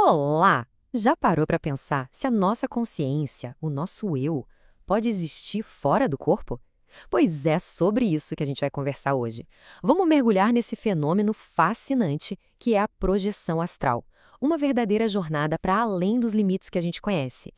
Olá! Já parou para pensar se a nossa consciência, o nosso eu, pode existir fora do corpo? Pois é sobre isso que a gente vai conversar hoje. Vamos mergulhar nesse fenômeno fascinante que é a projeção astral, uma verdadeira jornada para além dos limites que a gente conhece.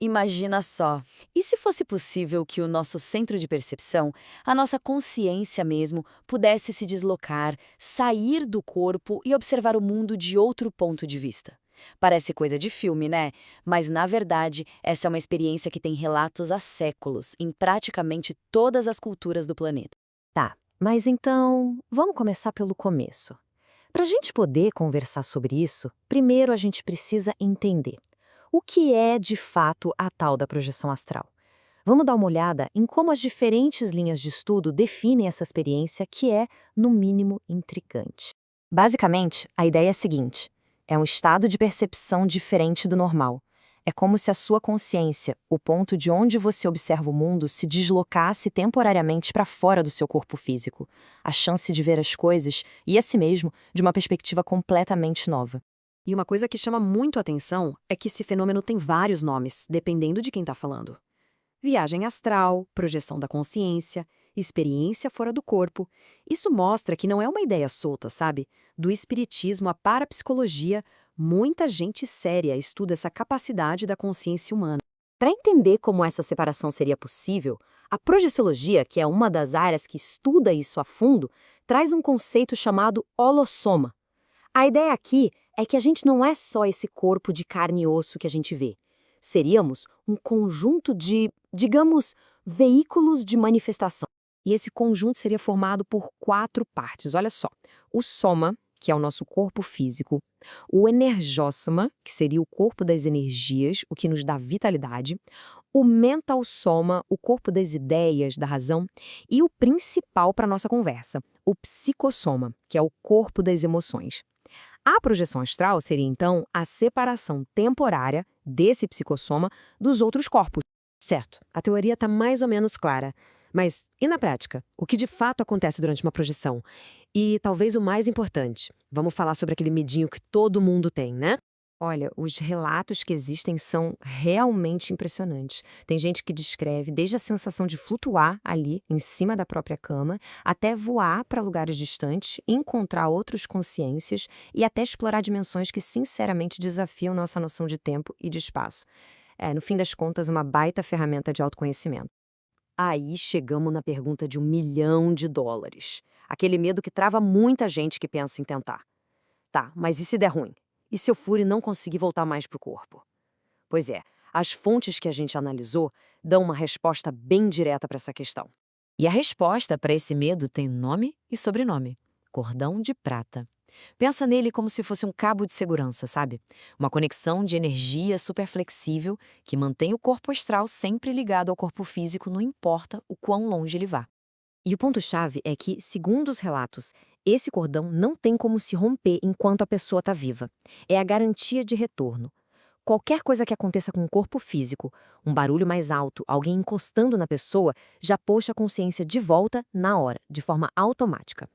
Imagina só, e se fosse possível que o nosso centro de percepção, a nossa consciência mesmo, pudesse se deslocar, sair do corpo e observar o mundo de outro ponto de vista? Parece coisa de filme, né? Mas, na verdade, essa é uma experiência que tem relatos há séculos, em praticamente todas as culturas do planeta. Tá, mas então vamos começar pelo começo. Para a gente poder conversar sobre isso, primeiro a gente precisa entender o que é de fato a tal da projeção astral. Vamos dar uma olhada em como as diferentes linhas de estudo definem essa experiência que é, no mínimo, intrigante. Basicamente, a ideia é a seguinte: é um estado de percepção diferente do normal. É como se a sua consciência, o ponto de onde você observa o mundo, se deslocasse temporariamente para fora do seu corpo físico. A chance de ver as coisas e a si mesmo de uma perspectiva completamente nova. E uma coisa que chama muito a atenção é que esse fenômeno tem vários nomes, dependendo de quem está falando. Viagem astral, projeção da consciência, experiência fora do corpo. Isso mostra que não é uma ideia solta, sabe? Do espiritismo à parapsicologia, muita gente séria estuda essa capacidade da consciência humana. Para entender como essa separação seria possível, a projeciologia, que é uma das áreas que estuda isso a fundo, traz um conceito chamado holossoma. A ideia aqui é que a gente não é só esse corpo de carne e osso que a gente vê. Seríamos um conjunto de, digamos, veículos de manifestação. E esse conjunto seria formado por 4 partes, olha só. O soma, que é o nosso corpo físico, o energóssoma, que seria o corpo das energias, o que nos dá vitalidade, o mental soma, o corpo das ideias, da razão, e o principal para a nossa conversa, o psicossoma, que é o corpo das emoções. A projeção astral seria, então, a separação temporária desse psicossoma dos outros corpos. Certo, a teoria está mais ou menos clara. Mas e na prática? O que de fato acontece durante uma projeção? E talvez o mais importante, vamos falar sobre aquele medinho que todo mundo tem, né? Olha, os relatos que existem são realmente impressionantes. Tem gente que descreve desde a sensação de flutuar ali, em cima da própria cama, até voar para lugares distantes, encontrar outras consciências e até explorar dimensões que sinceramente desafiam nossa noção de tempo e de espaço. É, no fim das contas, uma baita ferramenta de autoconhecimento. Aí chegamos na pergunta de US$ 1 milhão. Aquele medo que trava muita gente que pensa em tentar. Tá, mas e se der ruim? E se eu for e não conseguir voltar mais para o corpo? Pois é, as fontes que a gente analisou dão uma resposta bem direta para essa questão. E a resposta para esse medo tem nome e sobrenome: cordão de prata. Pensa nele como se fosse um cabo de segurança, sabe? Uma conexão de energia super flexível que mantém o corpo astral sempre ligado ao corpo físico, não importa o quão longe ele vá. E o ponto-chave é que, segundo os relatos, esse cordão não tem como se romper enquanto a pessoa está viva. É a garantia de retorno. Qualquer coisa que aconteça com o corpo físico, um barulho mais alto, alguém encostando na pessoa, já puxa a consciência de volta na hora, de forma automática.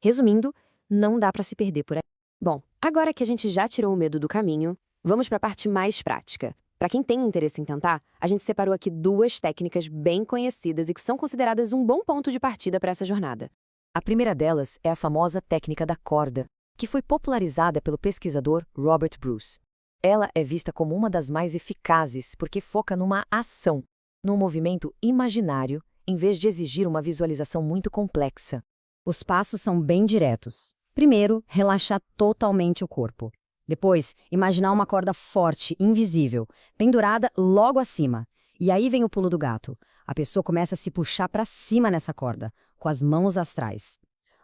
Resumindo, não dá para se perder por aí. Bom, agora que a gente já tirou o medo do caminho, vamos para a parte mais prática. Para quem tem interesse em tentar, a gente separou aqui 2 técnicas bem conhecidas e que são consideradas um bom ponto de partida para essa jornada. A primeira delas é a famosa técnica da corda, que foi popularizada pelo pesquisador Robert Bruce. Ela é vista como uma das mais eficazes porque foca numa ação, num movimento imaginário, em vez de exigir uma visualização muito complexa. Os passos são bem diretos. Primeiro, relaxar totalmente o corpo. Depois, imaginar uma corda forte, invisível, pendurada logo acima. E aí vem o pulo do gato. A pessoa começa a se puxar para cima nessa corda, com as mãos astrais.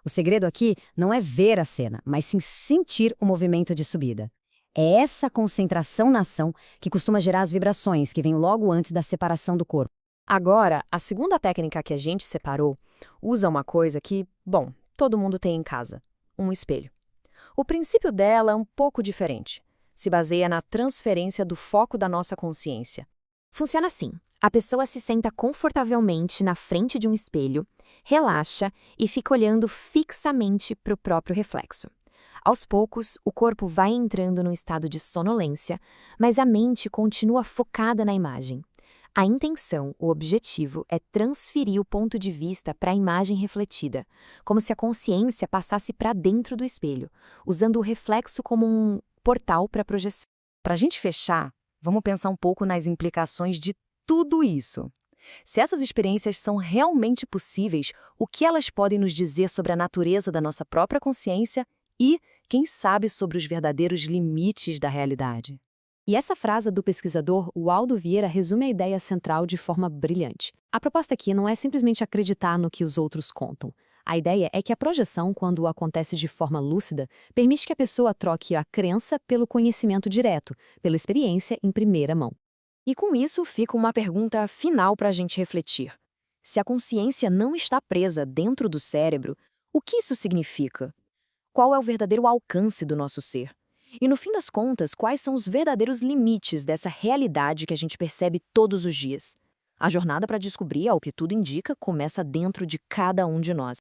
O segredo aqui não é ver a cena, mas sim sentir o movimento de subida. É essa concentração na ação que costuma gerar as vibrações que vêm logo antes da separação do corpo. Agora, a segunda técnica que a gente separou usa uma coisa que, bom, todo mundo tem em casa: um espelho. O princípio dela é um pouco diferente. Se baseia na transferência do foco da nossa consciência. Funciona assim: a pessoa se senta confortavelmente na frente de um espelho, relaxa e fica olhando fixamente para o próprio reflexo. Aos poucos, o corpo vai entrando num estado de sonolência, mas a mente continua focada na imagem. A intenção, o objetivo, é transferir o ponto de vista para a imagem refletida, como se a consciência passasse para dentro do espelho, usando o reflexo como um portal para a projeção. Para a gente fechar, vamos pensar um pouco nas implicações de tudo isso. Se essas experiências são realmente possíveis, o que elas podem nos dizer sobre a natureza da nossa própria consciência e, quem sabe, sobre os verdadeiros limites da realidade? E essa frase do pesquisador Waldo Vieira resume a ideia central de forma brilhante. A proposta aqui não é simplesmente acreditar no que os outros contam. A ideia é que a projeção, quando acontece de forma lúcida, permite que a pessoa troque a crença pelo conhecimento direto, pela experiência em primeira mão. E com isso fica uma pergunta final para a gente refletir. Se a consciência não está presa dentro do cérebro, o que isso significa? Qual é o verdadeiro alcance do nosso ser? E no fim das contas, quais são os verdadeiros limites dessa realidade que a gente percebe todos os dias? A jornada para descobrir, ao que tudo indica, começa dentro de cada um de nós.